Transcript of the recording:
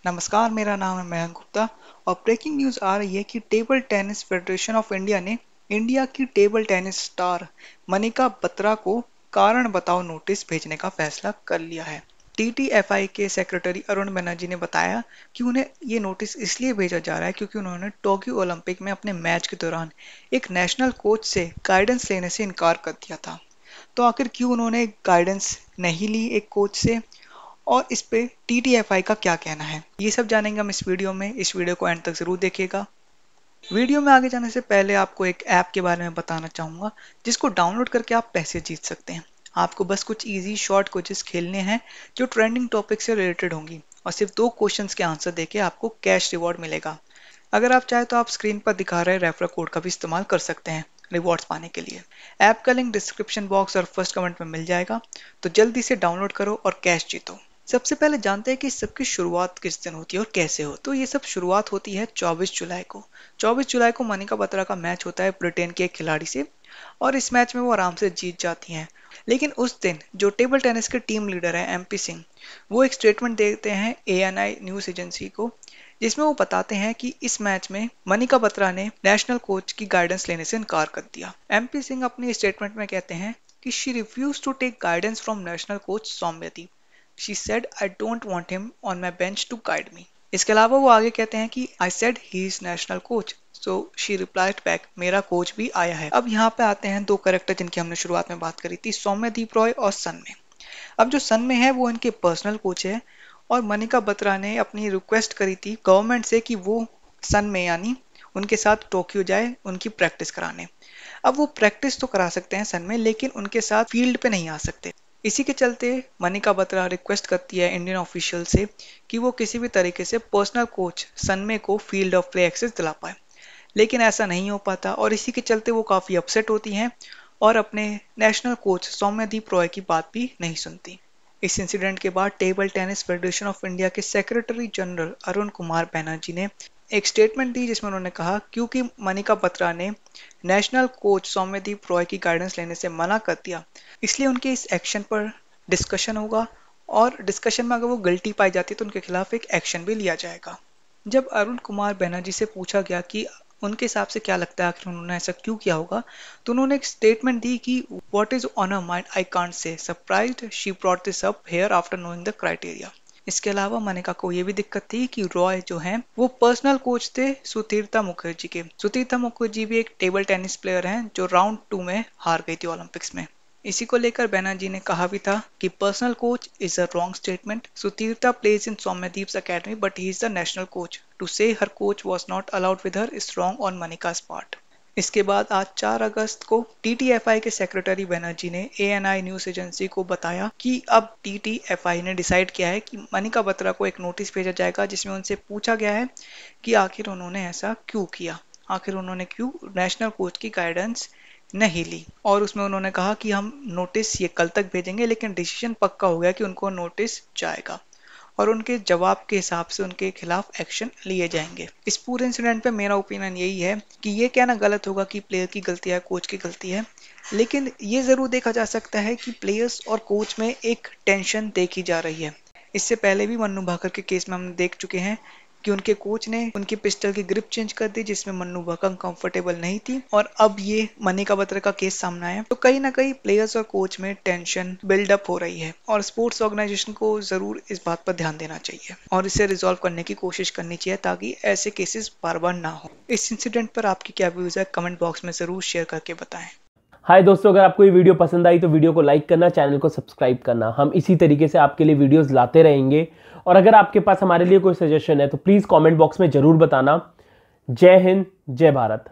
नमस्कार, मेरा नाम है मयंक गुप्ता और ब्रेकिंग न्यूज़ आ रही है कि table tennis federation of India ने इंडिया की table tennis star Manika Batra को कारण बताओ नोटिस भेजने का फैसला कर लिया है। टीटीएफआई के सेक्रेटरी अरुण बनर्जी ने बताया कि उन्हें ये नोटिस इसलिए भेजा जा रहा है क्योंकि उन्होंने टोक्यो ओलंपिक में अपने मैच के दौरान एक नेशनल कोच से गाइडेंस लेने से इनकार कर दिया था। तो आखिर क्यों उन्होंने गाइडेंस नहीं ली एक कोच से और इस पे टीटीएफआई का क्या कहना है, ये सब जानेंगे हम इस वीडियो में। इस वीडियो को एंड तक जरूर देखिएगा। वीडियो में आगे जाने से पहले आपको एक ऐप के बारे में बताना चाहूंगा जिसको डाउनलोड करके आप पैसे जीत सकते हैं। आपको बस कुछ इजी शॉर्ट क्विज़ेस खेलने हैं जो ट्रेंडिंग टॉपिक से रिलेटेड होंगी और सिर्फ 2 क्वेश्चंस के आंसर देके आपको कैश रिवॉर्ड मिलेगा। अगर आप चाहें तो आप स्क्रीन पर दिखा रहे रेफरल कोड का भी इस्तेमाल कर सकते हैं रिवॉर्ड्स पाने के लिए। ऐप का लिंक डिस्क्रिप्शन बॉक्स और फर्स्ट कमेंट में मिल जाएगा, तो जल्दी से डाउनलोड करो और कैश जीतो। सबसे पहले जानते हैं कि इस सब की शुरुआत किस दिन होती है और कैसे हो। तो ये सब शुरुआत होती है 24 जुलाई को। 24 जुलाई को मनिका बत्रा का मैच होता है ब्रिटेन के एक खिलाड़ी से और इस मैच में वो आराम से जीत जाती हैं। लेकिन उस दिन जो टेबल टेनिस के टीम लीडर हैं एमपी सिंह, वो एक स्टेटमेंट देते हैं एएनआई न्यूज एजेंसी को, जिसमें वो बताते हैं कि इस मैच में मनिका बत्रा ने नेशनल कोच की गाइडेंस लेने से इनकार कर दिया। एमपी सिंह अपनी स्टेटमेंट में कहते हैं कि she refuse to take guidance from national coach Soumyadeep. She said, I don't want him on my bench to guide me. इसके अलावा वो आगे कहते हैं कि I said he is national coach. So she replied back, मेरा कोच भी आया है। अब यहाँ पे आते हैं 2 कैरेक्टर जिनकी हमने शुरुआत में बात करी थी, सौम्यदीप रॉय और सनमे। अब जो सनमे है वो इनके पर्सनल कोच है और मनिका बत्रा ने अपनी रिक्वेस्ट करी थी गवर्नमेंट से कि वो सनमे यानी उनके साथ टोक्यो जाए उनकी प्रैक्टिस कराने। अब वो प्रैक्टिस तो करा सकते हैं सनमे, लेकिन उनके साथ फील्ड पे नहीं आ सकते। इसी के चलते मनिका बत्रा रिक्वेस्ट करती है इंडियन ऑफिशियल से कि वो किसी भी तरीके से पर्सनल कोच सनमे को फील्ड ऑफ प्ले एक्सेस दिला पाए, लेकिन ऐसा नहीं हो पाता और इसी के चलते वो काफ़ी अपसेट होती हैं और अपने नेशनल कोच सौम्यदीप रॉय की बात भी नहीं सुनती। इस इंसिडेंट के बाद table tennis federation of India के सेक्रेटरी जनरल अरुण कुमार बैनर्जी ने एक स्टेटमेंट दी जिसमें उन्होंने कहा क्योंकि मनिका बत्रा ने नेशनल कोच सौम्यदीप रॉय की गाइडेंस लेने से मना कर दिया, इसलिए उनके इस एक्शन पर डिस्कशन होगा और डिस्कशन में अगर वो गलती पाई जाती है तो उनके खिलाफ एक एक्शन भी लिया जाएगा। जब अरुण कुमार बैनर्जी से पूछा गया कि उनके हिसाब से क्या लगता है आखिर उन्होंने ऐसा क्यों किया होगा, तो उन्होंने एक स्टेटमेंट दी कि what is on her mind I can't say, surprised she brought this up here after knowing the criteria. इसके अलावा मनिका को ये भी दिक्कत थी कि रॉय जो हैं वो पर्सनल कोच थे सुतीर्था मुखर्जी के। सुतीर्था मुखर्जी भी एक टेबल टेनिस प्लेयर हैं जो राउंड 2 में हार गई थी ओलंपिक्स में। इसी को लेकर बैनर्जी ने कहा भी था कि personal coach is a wrong statement. Sutirtha plays in Soumyadeep's academy but he is the national coach. To say her coach was not allowed with her is wrong on Manika's part. इसके बाद आज 4 अगस्त को टीटीएफआई के सेक्रेटरी बनर्जी ने एएनआई न्यूज एजेंसी को बताया कि अब टीटीएफआई ने डिसाइड किया है कि मनिका बत्रा को एक नोटिस भेजा जाएगा जिसमें उनसे पूछा गया है कि आखिर उन्होंने ऐसा क्यों किया, आखिर उन्होंने क्यों नेशनल कोच की गाइडेंस नहीं ली। और उसमें उन्होंने कहा कि हम नोटिस ये कल तक भेजेंगे, लेकिन डिसीजन पक्का हो गया कि उनको नोटिस जाएगा और उनके जवाब के हिसाब से उनके खिलाफ एक्शन लिए जाएंगे। इस पूरे इंसिडेंट पे मेरा ओपिनियन यही है कि ये कहना गलत होगा कि प्लेयर की गलती है, कोच की गलती है, लेकिन ये जरूर देखा जा सकता है कि प्लेयर्स और कोच में एक टेंशन देखी जा रही है। इससे पहले भी मन्नू भाकर के केस में हम देख चुके हैं कि उनके कोच ने उनकी पिस्टल की ग्रिप चेंज कर दी जिसमें मन्नू भाकर कंफर्टेबल नहीं थी और अब ये मनिका बत्रा का केस सामने आया। तो कहीं ना कहीं प्लेयर्स और कोच में टेंशन बिल्डअप हो रही है और स्पोर्ट्स ऑर्गेनाइजेशन को जरूर इस बात पर ध्यान देना चाहिए और इसे रिजॉल्व करने की कोशिश करनी चाहिए ताकि ऐसे केसेस बार बार ना हो। इस इंसिडेंट पर आपकी क्या व्यूज है, कमेंट बॉक्स में जरूर शेयर करके बताएं। हाय दोस्तों, अगर आपको ये वीडियो पसंद आई तो वीडियो को लाइक करना, चैनल को सब्सक्राइब करना। हम इसी तरीके से आपके लिए वीडियोस लाते रहेंगे और अगर आपके पास हमारे लिए कोई सजेशन है तो प्लीज़ कमेंट बॉक्स में ज़रूर बताना। जय हिंद, जय भारत।